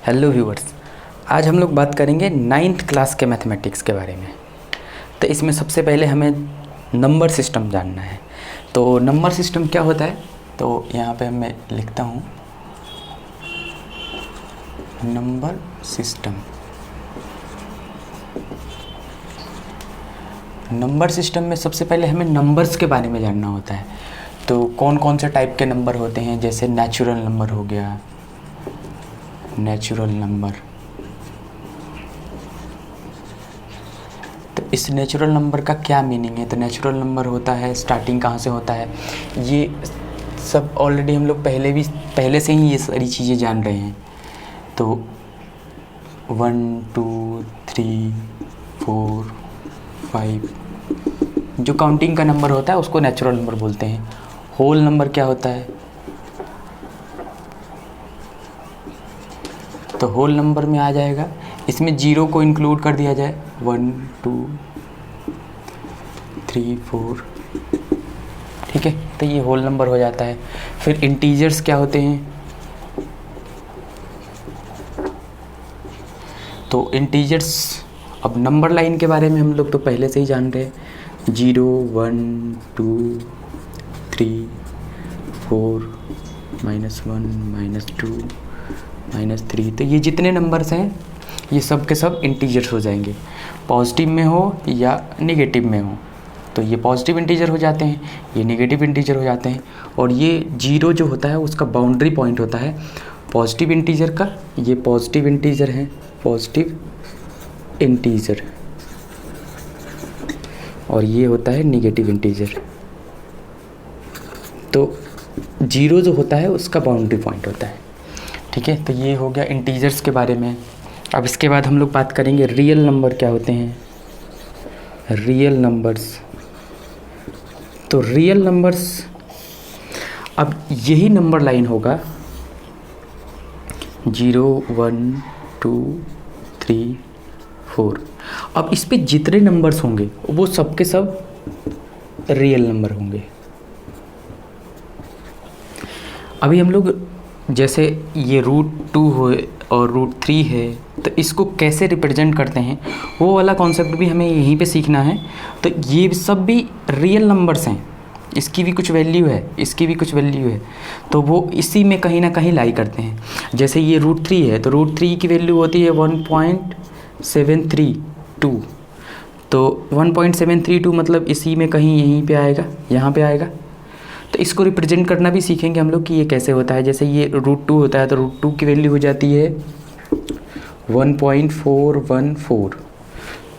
Hello viewers, आज हम लोग बात करेंगे 9th क्लास के मैथमेटिक्स के बारे में। तो इसमें सबसे पहले हमें नंबर सिस्टम जानना है। तो नंबर सिस्टम क्या होता है, तो यहाँ पे मैं लिखता हूँ नंबर सिस्टम। नंबर सिस्टम में सबसे पहले हमें नंबर्स के बारे में जानना होता है। तो कौन कौन से टाइप के नंबर होते हैं, जैसे नेचुरल नंबर हो गया, नेचुरल नंबर। तो इस नेचुरल नंबर का क्या मीनिंग है? तो नेचुरल नंबर होता है स्टार्टिंग कहाँ से होता है, ये सब ऑलरेडी हम लोग पहले से ही ये सारी चीज़ें जान रहे हैं। तो 1 2 3 4 5 जो काउंटिंग का नंबर होता है उसको नेचुरल नंबर बोलते हैं। होल नंबर क्या होता है? तो होल नंबर में आ जाएगा, इसमें जीरो को इंक्लूड कर दिया जाए, 1 2 3 4, ठीक है। तो ये होल नंबर हो जाता है। फिर इंटीजर्स क्या होते हैं? तो इंटीजर्स, अब नंबर लाइन के बारे में हम लोग तो पहले से ही जान रहे हैं, 0 1 2 3 4 -1 -2 -3। तो ये जितने नंबर्स हैं ये सब के सब इंटीजर्स हो जाएंगे, पॉजिटिव में हो या नेगेटिव में हो। तो ये पॉजिटिव इंटीजर हो जाते हैं, ये नेगेटिव इंटीजर हो जाते हैं। और ये जीरो जो होता है उसका बाउंड्री पॉइंट होता है पॉजिटिव इंटीजर का। ये पॉजिटिव इंटीजर है, पॉजिटिव इंटीजर, और ये होता है नेगेटिव इंटीजर। तो जीरो जो होता है उसका बाउंड्री पॉइंट होता है, ठीक है। तो ये हो गया इंटीजर्स के बारे में। अब इसके बाद हम लोग बात करेंगे रियल नंबर क्या होते हैं, रियल नंबर्स। तो रियल नंबर्स, अब यही नंबर लाइन होगा 0 1 2 3 4। अब इस पे जितने नंबर्स होंगे वो सब के सब रियल नंबर होंगे। अभी हम लोग जैसे ये √2 हो और √3 है, तो इसको कैसे रिप्रेजेंट करते हैं वो वाला कॉन्सेप्ट भी हमें यहीं पे सीखना है। तो ये सब भी रियल नंबर्स हैं, इसकी भी कुछ वैल्यू है, इसकी भी कुछ वैल्यू है, तो वो इसी में कहीं ना कहीं लाई करते हैं। जैसे ये √3 है, तो √3 की वैल्यू होती है 1.732। तो 1.732 मतलब इसी में कहीं यहीं पे आएगा, यहाँ पे आएगा। तो इसको रिप्रेजेंट करना भी सीखेंगे हम लोग कि ये कैसे होता है। जैसे ये √2 होता है, तो √2 की वैल्यू हो जाती है 1.414।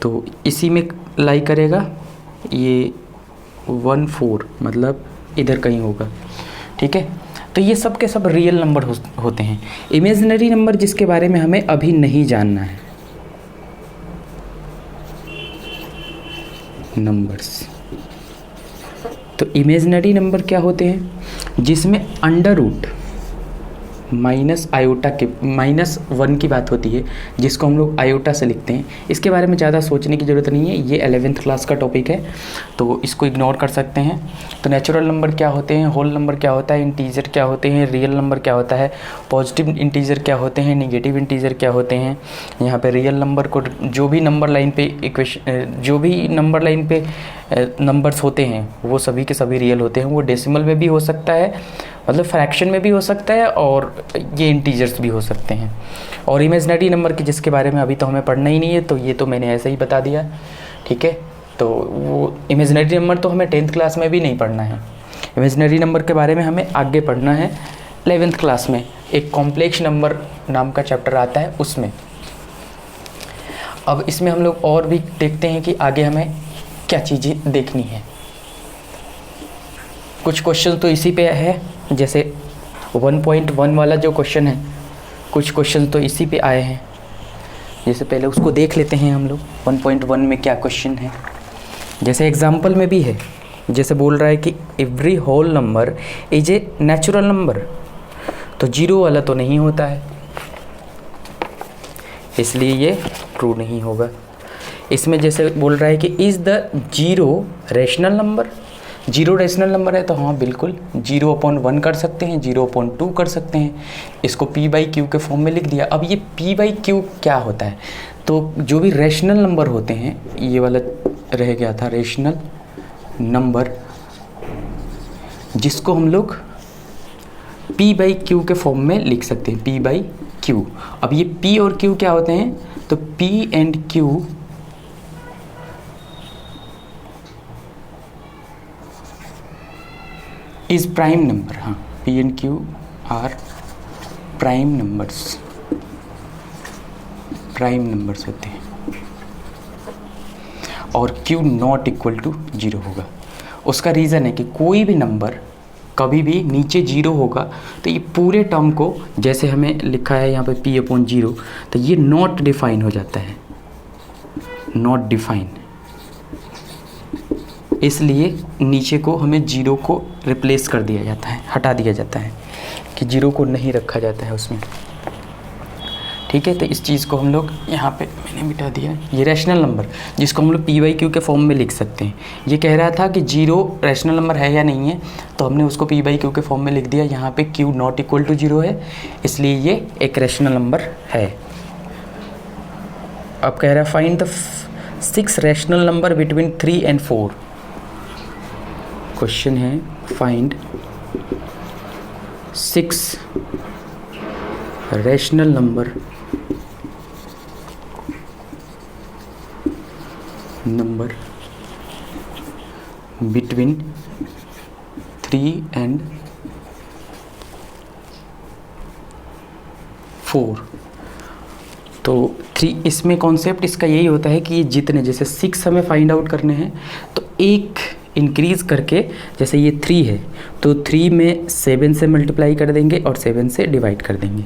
तो इसी में लाई करेगा, ये 14 मतलब इधर कहीं होगा, ठीक है। तो ये सब के सब रियल नंबर होते हैं। इमेजिनरी नंबर जिसके बारे में हमें अभी नहीं जानना है, नंबर्स। तो इमेजिनरी नंबर क्या होते हैं? जिसमें अंडर रूट माइनस आयोटा के -1 की बात होती है, जिसको हम लोग आयोटा से लिखते हैं। इसके बारे में ज़्यादा सोचने की ज़रूरत नहीं है, ये 11th क्लास का टॉपिक है, तो इसको इग्नोर कर सकते हैं। तो नेचुरल नंबर क्या होते हैं, होल नंबर क्या होता है, इंटीजर क्या होते हैं, रियल नंबर क्या होता है, पॉजिटिव इंटीजर क्या होते हैं, नेगेटिव इंटीजर क्या होते हैं। यहाँ पे रियल नंबर को जो भी नंबर लाइन पे नंबर्स होते हैं वो सभी के सभी रियल होते हैं। वो डेसिमल में भी हो सकता है, मतलब फ्रैक्शन में भी हो सकता है, और ये इंटीजर्स भी हो सकते हैं। और इमेजिनरी नंबर के जिसके बारे में अभी तो हमें पढ़ना ही नहीं है, तो ये तो मैंने ऐसे ही बता दिया, ठीक है। तो वो इमेजिनरी नंबर तो हमें 10th क्लास में भी नहीं पढ़ना है। इमेजिनरी नंबर के बारे में हमें आगे पढ़ना है 11th क्लास में, एक कॉम्प्लेक्स नंबर नाम का चैप्टर आता है उसमें। अब इसमें हम लोग और भी देखते हैं कि आगे हमें क्या चीज़ें देखनी है। कुछ क्वेश्चन तो इसी पे है, जैसे 1.1 वाला जो क्वेश्चन है, कुछ क्वेश्चन तो इसी पे आए हैं। जैसे पहले उसको देख लेते हैं हम लोग, 1.1 में क्या क्वेश्चन है। जैसे एग्जाम्पल में भी है, जैसे बोल रहा है कि every whole number is a natural number. तो जीरो वाला तो नहीं होता है, इसलिए ये ट्रू नहीं होगा। इसमें जैसे बोल रहा है कि is the zero rational number, zero rational number है तो हाँ बिल्कुल 0/1 कर सकते हैं, 0/2 कर सकते हैं। इसको p/q के फॉर्म में लिख दिया। अब ये p/q क्या होता है, तो जो भी रेशनल नंबर होते हैं, ये वाला रह गया था रेशनल नंबर, जिसको हम लोग p/q के फॉर्म में लिख सकते हैं, p/q। अब ये p और q क्या होते हैं, तो p and q is prime number. हाँ, p and q are prime numbers होते हैं, और q नॉट इक्वल टू 0 होगा। उसका रीज़न है कि कोई भी नंबर कभी भी नीचे 0 होगा तो ये पूरे टर्म को, जैसे हमें लिखा है यहाँ पे p/0, तो ये नॉट डिफाइन हो जाता है, नॉट डिफाइन। इसलिए नीचे को हमें 0 को रिप्लेस कर दिया जाता है, हटा दिया जाता है, कि 0 को नहीं रखा जाता है उसमें। ठीक है, तो इस चीज़ को हम लोग यहाँ पे मैंने मिटा दिया। ये रैशनल नंबर जिसको हम लोग p/q के फॉर्म में लिख सकते हैं। ये कह रहा था कि 0 रैशनल नंबर है या नहीं है, तो हमने उसको p/q के फॉर्म में लिख दिया। यहाँ पे q नॉट इक्वल टू 0 है, इसलिए ये एक रैशनल नंबर है। अब कह रहा है find the 6 rational number between 3 and 4। Question है find 6 rational number between 3 and 4। तो 3, इसमें कॉन्सेप्ट इसका यही होता है कि ये जितने, जैसे 6 हमें फाइंड आउट करने हैं, तो एक इंक्रीज़ करके, जैसे ये 3 है तो 3 में 7 से मल्टीप्लाई कर देंगे और 7 से डिवाइड कर देंगे।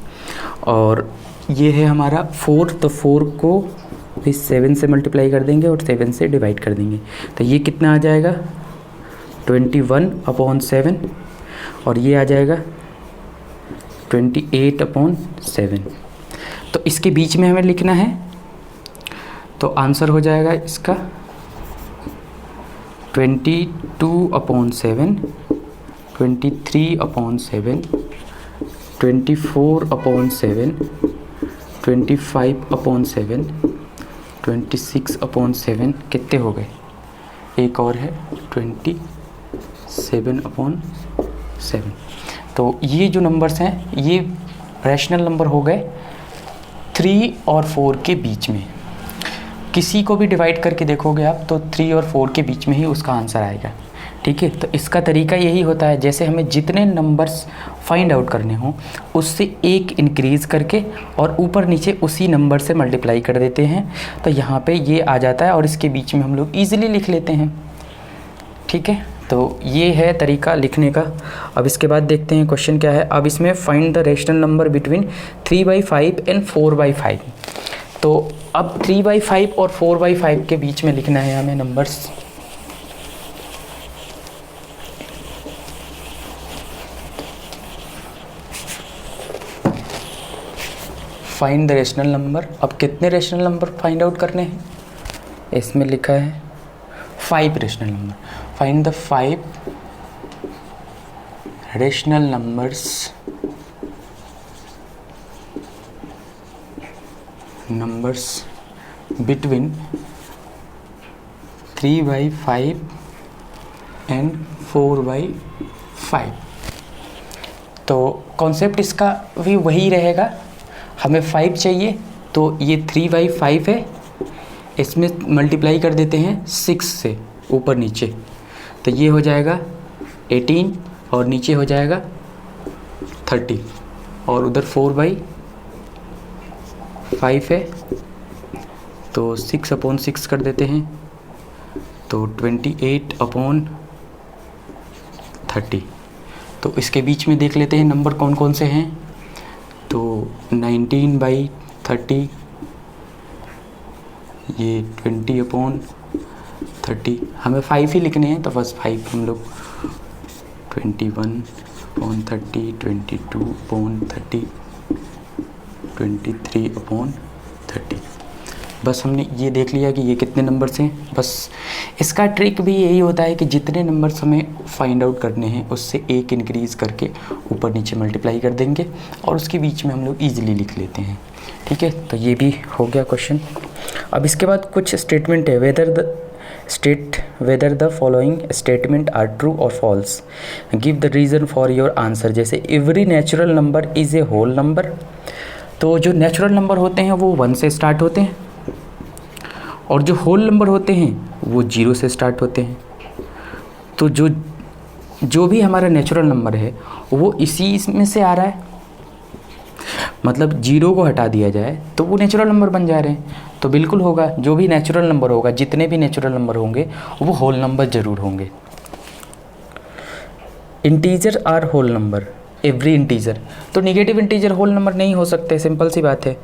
और ये है हमारा 4, तो 4 को भी 7 से मल्टीप्लाई कर देंगे और 7 से डिवाइड कर देंगे। तो ये कितना आ जाएगा 21/7, और ये आ जाएगा 28/7। तो इसके बीच में हमें लिखना है, तो आंसर हो जाएगा इसका 22/7, 23/7, 24/7, 25/7, 26/7, कितने हो गए, एक और है 27/7। तो ये जो नंबर्स हैं ये रैशनल नंबर हो गए 3 और 4 के बीच में। किसी को भी डिवाइड करके देखोगे आप तो 3 और 4 के बीच में ही उसका आंसर आएगा। ठीक है, तो इसका तरीका यही होता है, जैसे हमें जितने नंबर्स फाइंड आउट करने हों उससे एक इंक्रीज़ करके और ऊपर नीचे उसी नंबर से मल्टीप्लाई कर देते हैं, तो यहाँ पे ये आ जाता है और इसके बीच में हम लोग ईजिली लिख लेते हैं। ठीक है, तो ये है तरीका लिखने का। अब इसके बाद देखते हैं क्वेश्चन क्या है। अब इसमें find the rational number between 3/5 and 4/5। तो अब 3/5 और 4/5 के बीच में लिखना है हमें numbers. Find the rational number. अब कितने रैशनल नंबर फाइंड आउट करने हैं, इसमें लिखा है 5 rational number. Find the 5 rational numbers between 3/5 and 4/5। तो कॉन्सेप्ट इसका भी वही रहेगा, हमें 5 चाहिए तो ये 3/5 है, इसमें मल्टीप्लाई कर देते हैं 6 से ऊपर नीचे, तो ये हो जाएगा 18 और नीचे हो जाएगा 30, और उधर 4/5 है तो 6/6 कर देते हैं, तो 28/30। तो इसके बीच में देख लेते हैं नंबर कौन कौन से हैं। तो 19/30, ये 20/30, हमें 5 ही लिखने हैं तो बस 5 हम लोग 21/30, 22/30, 23/30। बस हमने ये देख लिया कि ये कितने नंबर्स हैं। बस इसका ट्रिक भी यही होता है कि जितने नंबर्स हमें फाइंड आउट करने हैं उससे एक इंक्रीज़ करके ऊपर नीचे मल्टीप्लाई कर देंगे और उसके बीच में हम लोग ईजिली लिख लेते हैं। ठीक है, तो ये भी हो गया क्वेश्चन। अब इसके बाद कुछ स्टेटमेंट है, whether the following statement are true और false, give the reason for your answer. जैसे every natural number is a whole number, तो जो नेचुरल नंबर होते हैं वो 1 से स्टार्ट होते हैं और जो होल नंबर होते हैं वो 0 से स्टार्ट होते हैं। तो जो भी हमारा नेचुरल नंबर है वो इसी में से आ रहा है, मतलब 0 को हटा दिया जाए तो वो नेचुरल नंबर बन जा रहे हैं। तो बिल्कुल होगा, जो भी नेचुरल नंबर होगा, जितने भी नेचुरल नंबर होंगे वो होल नंबर ज़रूर होंगे। Integer are whole number, every integer, तो निगेटिव इंटीजर होल नंबर नहीं हो सकते, सिंपल सी बात है।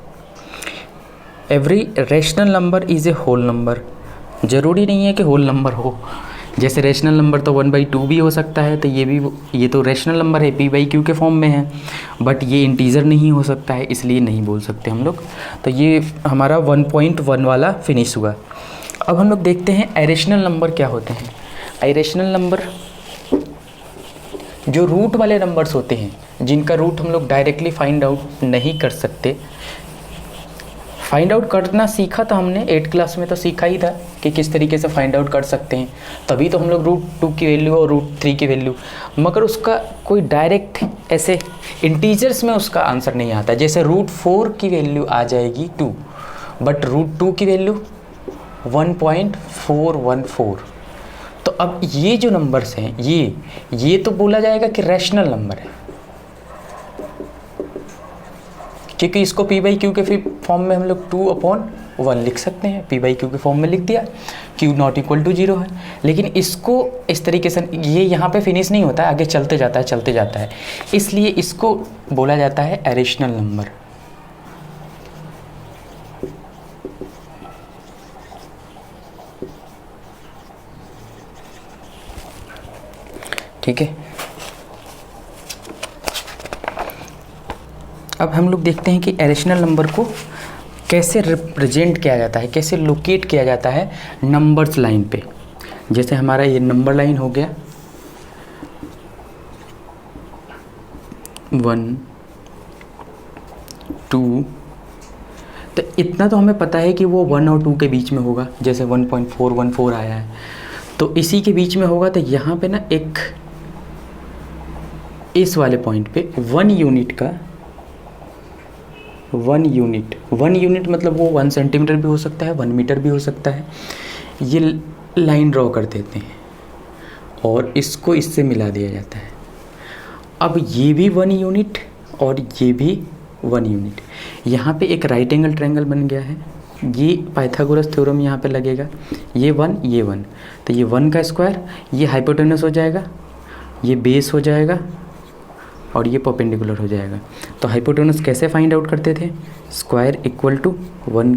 Every rational number is a whole number, ज़रूरी नहीं है कि होल नंबर हो। जैसे रेशनल नंबर तो 1/2 भी हो सकता है, तो ये तो रेशनल नंबर है, p/q के फॉर्म में है, बट ये इंटीजर नहीं हो सकता है, इसलिए नहीं बोल सकते हम लोग। तो ये हमारा 1.1 वाला फिनिश हुआ। अब हम लोग देखते हैं इरेशनल नंबर क्या होते हैं। इरेशनल नंबर जो रूट वाले नंबर्स होते हैं, जिनका रूट हम लोग डायरेक्टली फाइंड आउट नहीं कर सकते। फाइंड आउट करना सीखा था हमने 8th क्लास में, तो सीखा ही था कि किस तरीके से फाइंड आउट कर सकते हैं, तभी तो हम लोग √2 की वैल्यू और √3 की वैल्यू, मगर उसका कोई डायरेक्ट ऐसे इंटीजर्स में उसका आंसर नहीं आता। जैसे √4 की वैल्यू आ जाएगी 2, बट √2 की वैल्यू 1.414। तो अब ये जो नंबर्स हैं ये तो बोला जाएगा कि रैशनल नंबर है, क्योंकि इसको p/q के फॉर्म में हम लोग 2/1 लिख सकते हैं, p/q के फॉर्म में लिख दिया, q ≠ 0 है। लेकिन इसको इस तरीके से ये यहाँ पे फिनिश नहीं होता है, आगे चलते जाता है, इसलिए इसको बोला जाता है इरेशनल नंबर। ठीक है, अब हम लोग देखते हैं कि इरेशनल नंबर को कैसे रिप्रेजेंट किया जाता है, कैसे लोकेट किया जाता है नंबर्स लाइन पे। जैसे हमारा ये नंबर लाइन हो गया 1 2, तो इतना तो हमें पता है कि वो 1 और 2 के बीच में होगा। जैसे 1.414 आया है तो इसी के बीच में होगा। तो यहाँ पे ना एक इस वाले पॉइंट पे 1 यूनिट मतलब वो 1 सेंटीमीटर भी हो सकता है, 1 मीटर भी हो सकता है। ये लाइन ड्रॉ कर देते हैं और इसको इससे मिला दिया जाता है। अब ये भी 1 यूनिट और ये भी 1 यूनिट। यहाँ पे एक राइट एंगल ट्रायंगल बन गया है, ये पाइथागोरस थ्योरम यहाँ पे लगेगा। ये 1 तो ये 1 का स्क्वायर, ये हाइपोटेनस हो जाएगा, ये बेस हो जाएगा और ये परपेंडिकुलर हो जाएगा। तो हाइपोटेनस कैसे फाइंड आउट करते थे? स्क्वायर इक्वल टू 1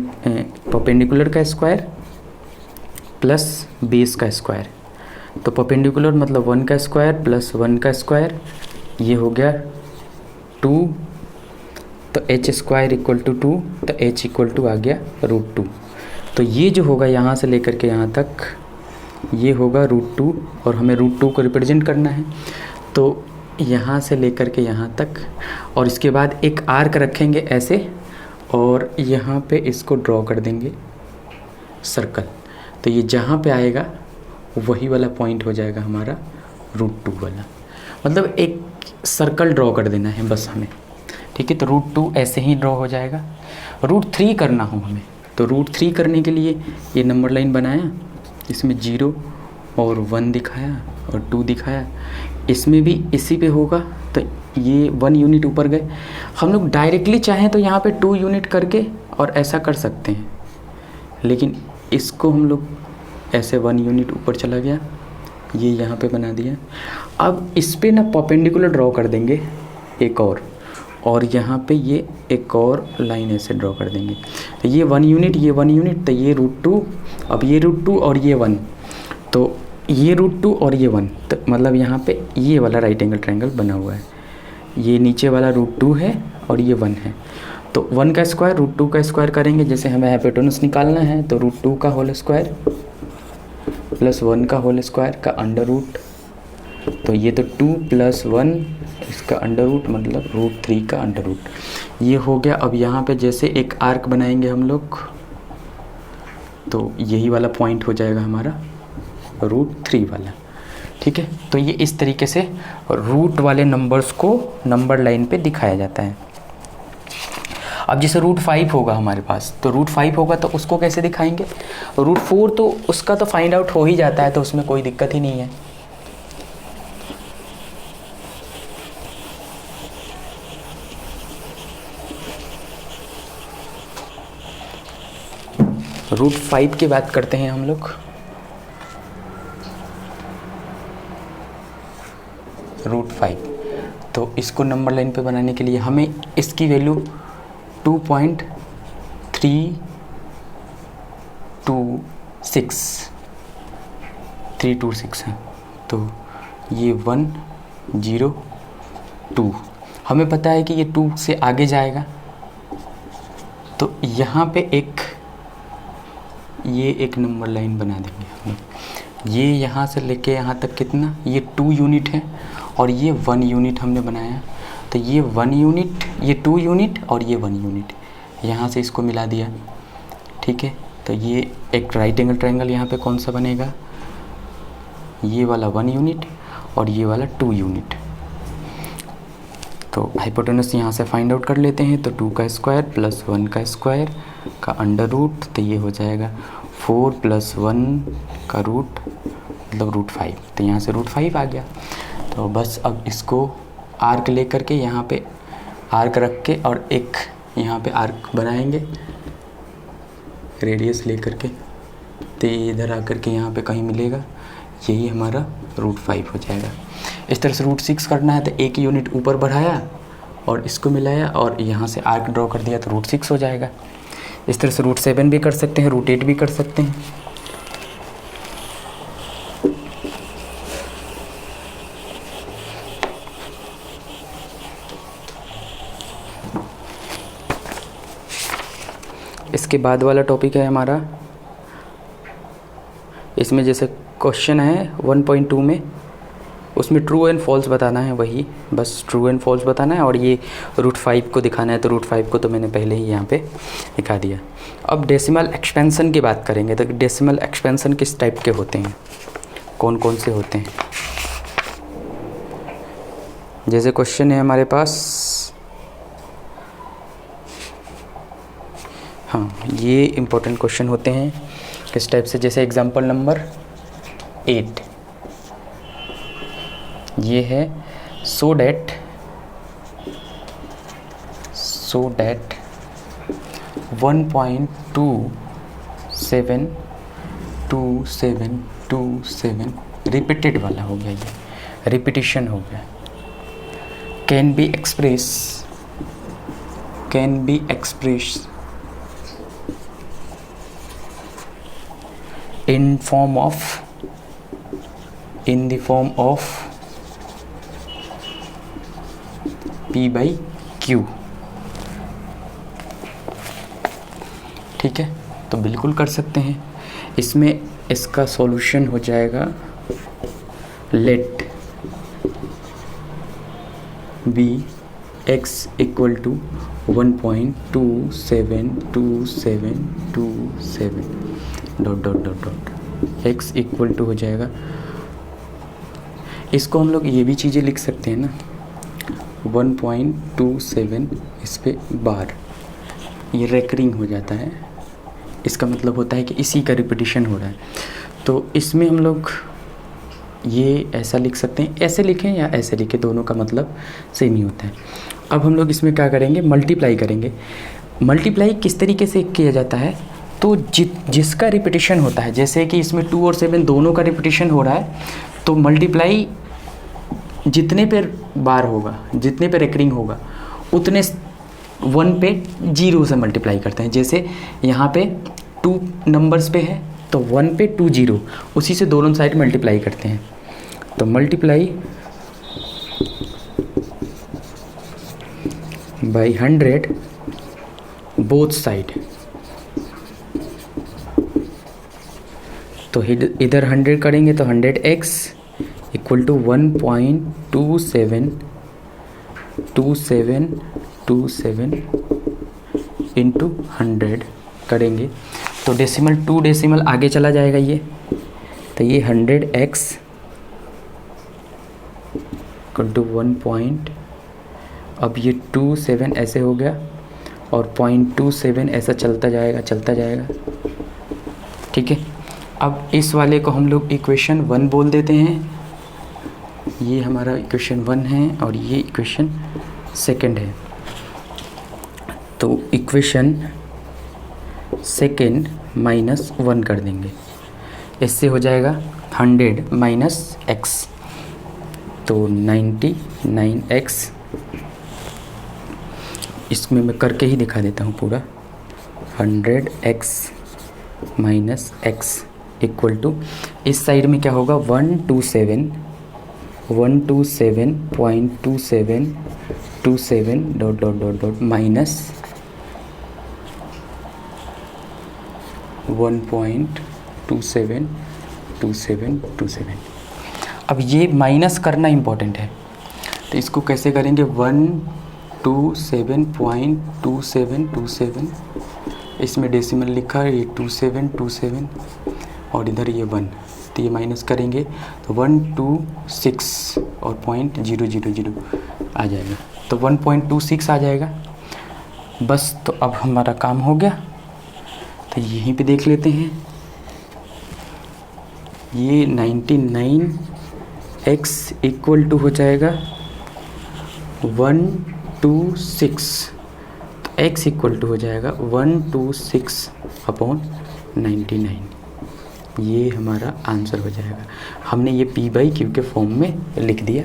परपेंडिकुलर का स्क्वायर प्लस बेस का स्क्वायर। तो परपेंडिकुलर मतलब 1 का स्क्वायर प्लस 1 का स्क्वायर, ये हो गया 2। तो h स्क्वायर इक्वल टू 2, तो h इक्वल टू आ गया √2। तो ये जो होगा यहाँ से लेकर के यहाँ तक ये होगा √2 और हमें √2 को रिप्रेजेंट करना है। तो यहाँ से लेकर के यहाँ तक और इसके बाद एक आर्क रखेंगे ऐसे और यहाँ पे इसको ड्रॉ कर देंगे सर्कल। तो ये जहाँ पे आएगा वही वाला पॉइंट हो जाएगा हमारा √2 वाला, मतलब एक सर्कल ड्रॉ कर देना है बस हमें। ठीक है, तो √2 ऐसे ही ड्रॉ हो जाएगा। √3 करना हो हमें, तो √3 करने के लिए ये नंबर लाइन बनाया, इसमें 0 और 1 दिखाया और 2 दिखाया, इसमें भी इसी पे होगा। तो ये 1 यूनिट ऊपर गए। हम लोग डायरेक्टली चाहें तो यहाँ पे 2 यूनिट करके और ऐसा कर सकते हैं, लेकिन इसको हम लोग ऐसे 1 यूनिट ऊपर चला गया, ये यहाँ पे बना दिया। अब इस पे ना परपेंडिकुलर ड्रॉ कर देंगे एक और यहाँ पे ये एक और लाइन ऐसे ड्रॉ कर देंगे। तो ये 1 यूनिट, ये 1 यूनिट, तो ये √2, अब ये √2 और ये 1, तो ये √2 और ये 1, तो मतलब यहाँ पे ये वाला राइट एंगल ट्रायंगल बना हुआ है। ये नीचे वाला √2 है और ये 1 है। तो 1 का स्क्वायर √2 का स्क्वायर करेंगे, जैसे हमें हाइपोटेनस निकालना है तो √2 का होल स्क्वायर प्लस 1 का होल स्क्वायर का अंडर रूट, तो ये तो 2 + 1 इसका अंडर रूट मतलब √3 का अंडर रूट, ये हो गया। अब यहाँ पे जैसे एक आर्क बनाएंगे हम लोग, तो यही वाला पॉइंट हो जाएगा हमारा √3 वाला, ठीक है। तो ये इस तरीके से रूट वाले नंबर्स को नंबर लाइन पे दिखाया जाता है। अब जैसे √5 होगा हमारे पास, तो √5 होगा तो उसको कैसे दिखाएंगे? √4 तो उसका तो फाइंड आउट हो ही जाता है, तो उसमें कोई दिक्कत ही नहीं है। √5 की बात करते हैं हम लोग। √5, तो इसको नंबर लाइन पे बनाने के लिए हमें इसकी वैल्यू 2.326 है, तो ये 1 0 2, हमें पता है कि ये 2 से आगे जाएगा, तो यहाँ पे ये एक नंबर लाइन बना देंगे हम। ये यहाँ से लेके यहाँ तक कितना, ये 2 यूनिट है और ये 1 यूनिट हमने बनाया, तो ये 1 यूनिट, ये 2 यूनिट और ये 1 यूनिट, यहाँ से इसको मिला दिया, ठीक है। तो ये एक राइट एंगल ट्रायंगल यहाँ पे कौन सा बनेगा, ये वाला 1 यूनिट और ये वाला 2 यूनिट। तो हाइपोटेनस यहाँ से फाइंड आउट कर लेते हैं, तो 2 का स्क्वायर प्लस 1 का स्क्वायर का अंडर रूट, तो ये हो जाएगा 4 + 1 का रूट मतलब √5, तो यहाँ से √5 आ गया। तो बस अब इसको आर्क ले करके यहाँ पे आर्क रख के और एक यहाँ पे आर्क बनाएंगे रेडियस ले करके, तो ये इधर आकर के यहाँ पे कहीं मिलेगा, यही हमारा √5 हो जाएगा। इस तरह से √6 करना है, तो एक यूनिट ऊपर बढ़ाया और इसको मिलाया और यहाँ से आर्क ड्रॉ कर दिया, तो √6 हो जाएगा। इस तरह से √7 भी कर सकते हैं, √8 भी कर सकते हैं। इसके बाद वाला टॉपिक है हमारा, इसमें जैसे क्वेश्चन है 1.2 में, उसमें ट्रू एंड फॉल्स बताना है, वही बस ट्रू एंड फॉल्स बताना है, और ये √5 को दिखाना है, तो √5 को तो मैंने पहले ही यहाँ पे दिखा दिया। अब डेसिमल एक्सपेंशन की बात करेंगे, तो डेसिमल एक्सपेंशन किस टाइप के होते हैं, कौन कौन से होते हैं। जैसे क्वेश्चन है हमारे पास, हाँ ये इम्पोर्टेंट क्वेश्चन होते हैं किस टाइप से, जैसे एग्जांपल नंबर 8, ये है सो डैट 1.272727 रिपीटेड वाला हो गया, ये रिपीटिशन हो गया। Can be express in the form of P/Q, ठीक है। तो बिल्कुल कर सकते हैं। इसमें इसका सॉल्यूशन हो जाएगा, लेट बी x = 1.272727 ... x = हो जाएगा, इसको हम लोग ये भी चीज़ें लिख सकते हैं ना, 1.27 इस पे बार, ये रेकरिंग हो जाता है, इसका मतलब होता है कि इसी का रिपीटिशन हो रहा है। तो इसमें हम लोग ये ऐसा लिख सकते हैं, ऐसे लिखें या ऐसे लिखें, दोनों का मतलब सेम ही होता है। अब हम लोग इसमें क्या करेंगे, मल्टीप्लाई करेंगे। मल्टीप्लाई किस तरीके से किया जाता है, तो जिसका रिपीटिशन होता है, जैसे कि इसमें 2 और 7 दोनों का रिपीटिशन हो रहा है, तो मल्टीप्लाई जितने पे बार होगा, जितने पे रेकरिंग होगा, उतने 1 पे 0 से मल्टीप्लाई करते हैं। जैसे यहाँ पे 2 नंबर्स पे है, तो 1 पे 2 0, उसी से दोनों साइड मल्टीप्लाई करते हैं। तो मल्टीप्लाई बाई 100 बोथ साइड। तो इधर 100 करेंगे तो 100x इक्वल टू 1.2727 इंटू 100 करेंगे तो डेसिमल 2 डेसिमल आगे चला जाएगा ये, तो ये 100x इक्वल टू 1. अब ये 27 ऐसे हो गया और 0.27 ऐसा चलता जाएगा। ठीक है, अब इस वाले को हम लोग इक्वेशन 1 बोल देते हैं। ये हमारा इक्वेशन 1 है और ये इक्वेशन 2 है। तो इक्वेशन 2 माइनस 1 कर देंगे, इससे हो जाएगा 100 माइनस x, तो 99x। इसमें मैं करके ही दिखा देता हूँ पूरा। 100x minus x equal to, इस साइड में क्या होगा 127.27 dot dot dot dot minus 1.272727। अब ये माइनस करना इम्पोर्टेंट है, तो इसको कैसे करेंगे 127.2727, इसमें डेसिमल लिखा है, ये 2727 और इधर ये 1, तो ये माइनस करेंगे तो 126 और 0.000 आ जाएगा, तो 1.26 आ जाएगा बस। तो अब हमारा काम हो गया, तो यहीं पे देख लेते हैं। ये 99x इक्वल टू हो जाएगा 126, तो x इक्वल टू हो जाएगा 126/99। ये हमारा आंसर हो जाएगा। हमने ये p/q के फॉर्म में लिख दिया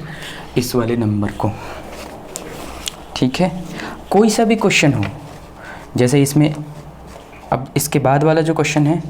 इस वाले नंबर को। ठीक है, कोई सा भी क्वेश्चन हो, जैसे इसमें अब इसके बाद वाला जो क्वेश्चन है